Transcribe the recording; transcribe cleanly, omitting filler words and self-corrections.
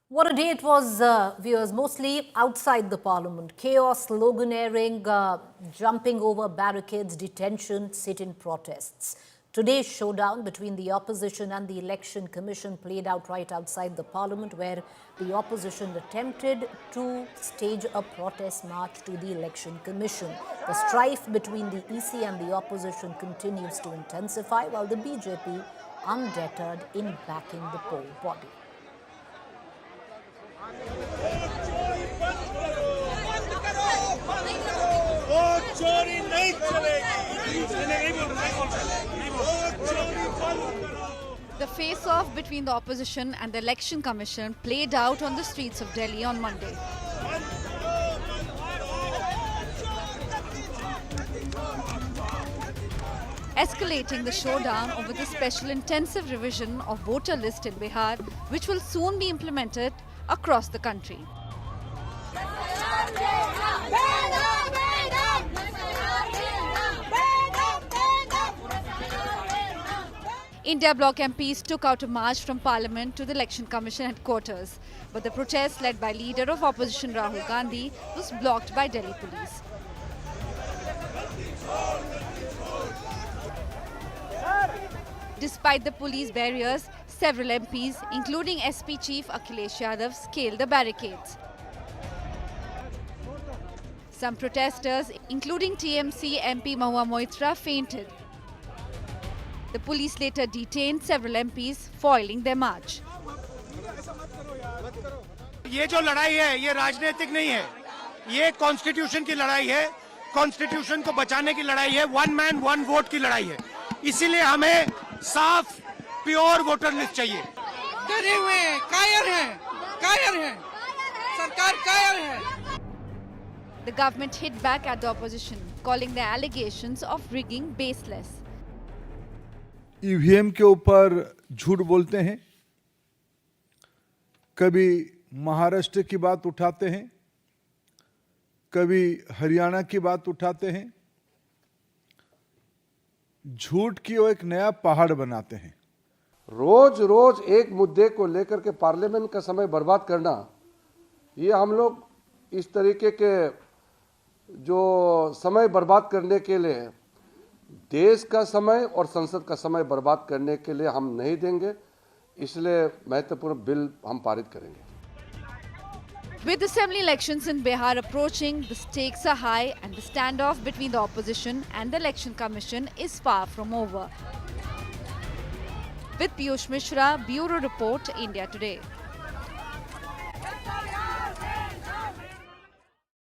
What a day it was, viewers, mostly outside the parliament. Chaos, sloganeering, jumping over barricades, detention, sit-in protests. Today's showdown between the opposition and the election commission played out right outside the parliament, where the opposition attempted to stage a protest march to the election commission. The strife between the EC and the opposition continues to intensify, while the BJP undeterred in backing the poll body. The face-off between the opposition and the election commission played out on the streets of Delhi on Monday. Escalating the showdown over the special intensive revision of voter list in Bihar, which will soon be implemented across the country. India Bloc MPs took out a march from Parliament to the Election Commission headquarters, but the protest led by leader of opposition Rahul Gandhi was blocked by Delhi police. Despite the police barriers, several MPs, including SP Chief Akhilesh Yadav, scaled the barricades. Some protesters, including TMC MP Mahua Moitra, fainted. The police later detained several MPs, foiling their march. ये जो लड़ाई है ये राजनीतिक नहीं है, ये constitution की लड़ाई है, कॉन्स्टिट्यूशन को बचाने की लड़ाई है, वन मैन वन वोट की लड़ाई है। इसीलिए हमें साफ प्योर वोटर लिस्ट चाहिए। डरे हुए हैं, कायर हैं, सरकार कायर है। The government hit back at the opposition, calling the allegations of rigging baseless. EVM के ऊपर झूठ बोलते हैं, कभी महाराष्ट्र की बात उठाते हैं, कभी हरियाणा की बात उठाते हैं, झूठ की वो एक नया पहाड़ बनाते हैं। रोज रोज एक मुद्दे को लेकर के पार्लियामेंट का समय बर्बाद करना, ये हम लोग इस तरीके के जो समय बर्बाद करने के लिए, देश का समय और संसद का समय बर्बाद करने के लिए हम नहीं देंगे। इसलिए महत्वपूर्ण बिल हम पारित करेंगे। With assembly elections in Bihar approaching, the stakes are high and the standoff between the opposition and the election commission is far from over. With Piyush Mishra, Bureau Report, India Today.